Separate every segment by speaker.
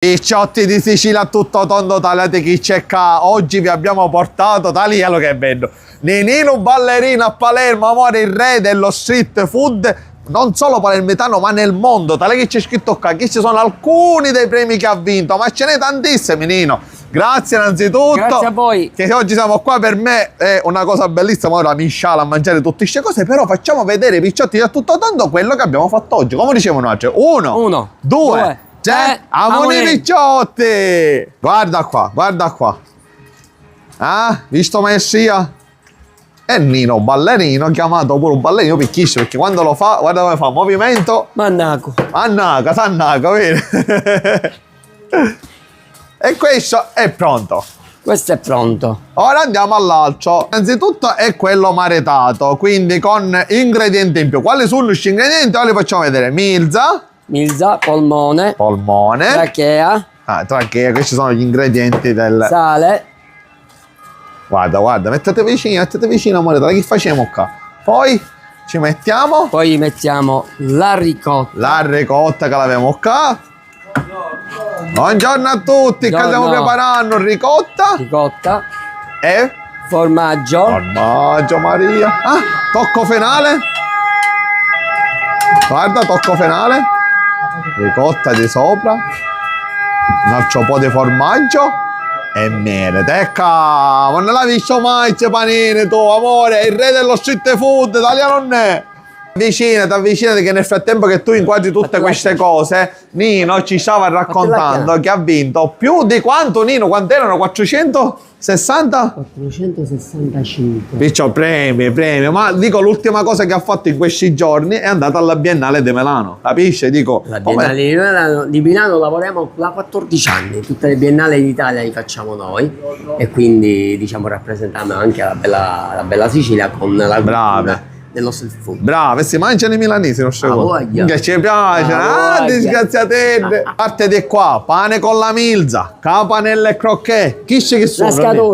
Speaker 1: Picciotti di Sicilia a tutto tondo, tagliate chi c'è qua. Oggi vi abbiamo portato taglielo che è bello. Ninino ballerino a Palermo, amore, il re dello street food, non solo palermitano ma nel mondo. Tale che c'è scritto qua, che ci sono alcuni dei premi che ha vinto, ma ce n'è tantissimi, Nino. Grazie innanzitutto.
Speaker 2: Grazie a voi.
Speaker 1: Che oggi siamo qua, per me è una cosa bellissima. Ora mi sciala a mangiare tutte queste cose, però facciamo vedere ai picciotti a tutto tondo quello che abbiamo fatto oggi. Come dicevano oggi? Uno, due, tre, amore picciotti! Guarda qua, guarda qua. Ah, visto mai sia? È Nino ballerino, chiamato pure un ballerino picchissimo, perché quando lo fa, guarda come fa, movimento.
Speaker 2: Mannaco.
Speaker 1: Mannaca, sannaca, vedi? E questo è pronto.
Speaker 2: Questo è pronto.
Speaker 1: Ora andiamo all'altro. Innanzitutto è quello maretato, quindi con ingredienti in più. Quali sono questi ingredienti? Ora li facciamo vedere.
Speaker 2: Milza, polmone, trachea,
Speaker 1: trachea, questi sono gli ingredienti del...
Speaker 2: sale.
Speaker 1: Guarda, guarda, mettete vicino, amore, che facciamo qua? Poi ci mettiamo...
Speaker 2: Poi mettiamo la ricotta.
Speaker 1: La ricotta che l'abbiamo qua. Buongiorno a tutti, che stiamo preparando? Ricotta. E?
Speaker 2: Formaggio.
Speaker 1: Formaggio, Maria. Ah, tocco finale. Guarda, tocco finale. Ricotta di sopra. Un altro po' di formaggio. E miele, tecca, ma non l'hai visto mai queste panini tu, amore, il re dello street food, italiano non è. Avvicinati che nel frattempo che tu inquadri tutte queste cose, Nino ci stava raccontando che ha vinto più di quanto, Nino, quanto erano? 460?
Speaker 2: 465.
Speaker 1: Piccio, premi, ma dico l'ultima cosa che ha fatto in questi giorni è andata alla Biennale di Milano, capisci? Dico,
Speaker 2: la Biennale di Milano lavoriamo da 14 anni, tutte le Biennali d'Italia li facciamo noi e quindi diciamo rappresentiamo anche la bella Sicilia con la cultura dello street food.
Speaker 1: Brava, e si mangiano i milanesi, non so che ci piace, disgraziatelle. Parte di qua, pane con la milza, capanelle e crocchè. Chi che sono?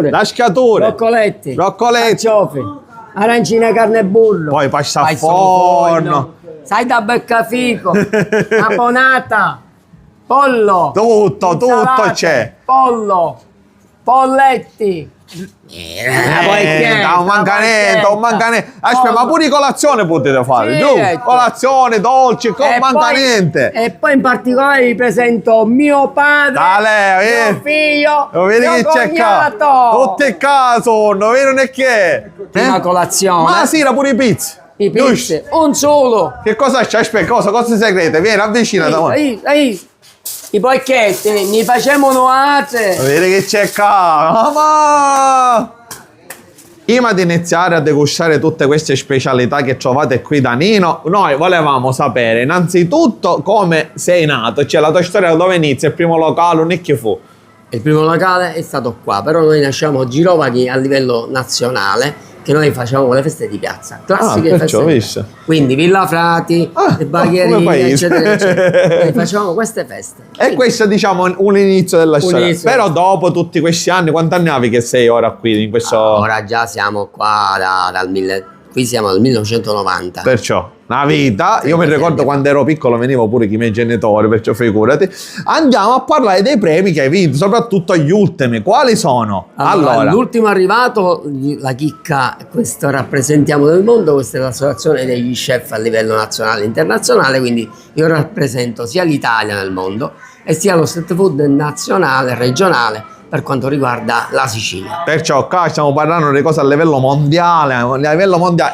Speaker 1: Lasciature.
Speaker 2: Broccoletti.
Speaker 1: Carciofi.
Speaker 2: Arancine, carne e burro.
Speaker 1: Poi pasta a forno.
Speaker 2: Sai da beccafico. Caponata. Pollo.
Speaker 1: Tutto c'è.
Speaker 2: Pollo. Polletti.
Speaker 1: Un mancanente. Aspetta, ma pure colazione potete fare, giù? Colazione, dolci, non manca niente.
Speaker 2: E poi in particolare vi presento mio padre, mio figlio, mio cognato.
Speaker 1: Tutti qua sono, vero non è che?
Speaker 2: Prima colazione.
Speaker 1: Ma sì, pure i pizzi.
Speaker 2: I pizzi, un solo.
Speaker 1: Che cosa c'è? Aspetta, cose segrete, vieni, avvicinati.
Speaker 2: I pocchetti, mi facevano altre.
Speaker 1: Vedete che c'è qua, mamma! Prima di iniziare a degustare tutte queste specialità che trovate qui da Nino, noi volevamo sapere innanzitutto come sei nato, cioè la tua storia dove inizia, il primo locale, non è che fu?
Speaker 2: Il primo locale è stato qua, però noi nasciamo girovaghi a livello nazionale, che noi facevamo le feste di piazza, classiche feste di piazza. Quindi Villa Frati, Bagherini, eccetera. Noi facevamo queste feste.
Speaker 1: E questo diciamo un inizio della storia. Però dopo tutti questi anni, quanti anni avevi che sei ora qui in questo...
Speaker 2: Ora già siamo qua qui siamo dal 1990.
Speaker 1: Perciò, una vita, io mi ricordo quando ero piccolo venivo pure con i miei genitori, perciò figurati. Andiamo a parlare dei premi che hai vinto, soprattutto gli ultimi. Quali sono?
Speaker 2: Allora, l'ultimo arrivato, la chicca, questo rappresentiamo nel mondo, questa è l'associazione degli chef a livello nazionale e internazionale, quindi io rappresento sia l'Italia nel mondo e sia lo street food nazionale, regionale, per quanto riguarda la Sicilia.
Speaker 1: Perciò qua stiamo parlando di cose a livello mondiale,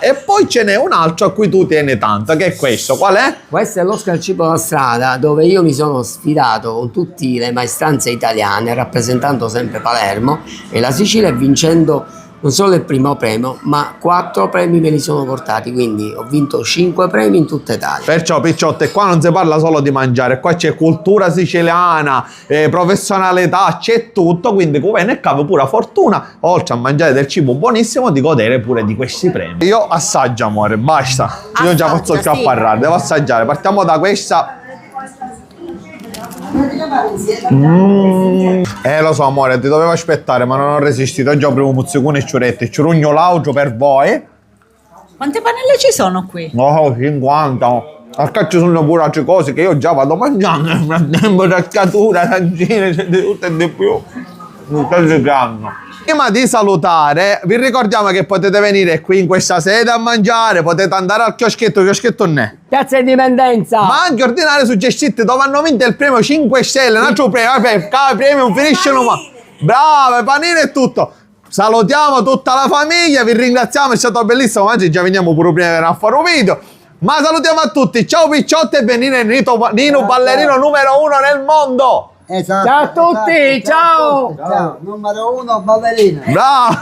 Speaker 1: e poi ce n'è un altro a cui tu tieni tanto, che è questo. Qual è?
Speaker 2: Questo è l'Oscar Cibo da Strada, dove io mi sono sfidato con tutte le maestranze italiane, rappresentando sempre Palermo e la Sicilia, e vincendo non solo il primo premio, ma 4 premi me li sono portati, quindi ho vinto 5 premi in tutta Italia.
Speaker 1: Perciò, picciotte, qua non si parla solo di mangiare, qua c'è cultura siciliana, professionalità, c'è tutto, quindi come ne cavo pure fortuna, oltre a mangiare del cibo buonissimo, di godere pure di questi premi. Io assaggio, amore, basta, io non ce la posso più a parlare, devo assaggiare. Partiamo da questa. Lo so, amore, ti dovevo aspettare, ma non ho resistito. Oggi ho preso muzzicone e ciuretti, ciurugno laucio per voi.
Speaker 3: Quante pannelle ci sono qui?
Speaker 1: Oh, 50. Al calcio sono pure altre cose che io già vado mangiando nel frattempo, rascatura, arancine, tutto e di più. Non sto giocando. Prima di salutare, vi ricordiamo che potete venire qui in questa sede a mangiare, potete andare al chioschetto non è.
Speaker 2: Piazza Indipendenza!
Speaker 1: Ma anche ordinare su Gestite dove hanno vinto il premio 5 stelle, un altro premio, vabbè, cada premio finiscono ma. Bravo, panino e tutto. Salutiamo tutta la famiglia, vi ringraziamo, è stato bellissimo, oggi già veniamo pure prima di fare un video. Ma salutiamo a tutti, ciao picciotti e venire Nino ballerino numero 1 nel mondo.
Speaker 3: Esatto,
Speaker 2: Ciao a tutti,
Speaker 3: esatto,
Speaker 2: ciao.
Speaker 3: Ciao, numero 1 ballerina.
Speaker 1: Bravo!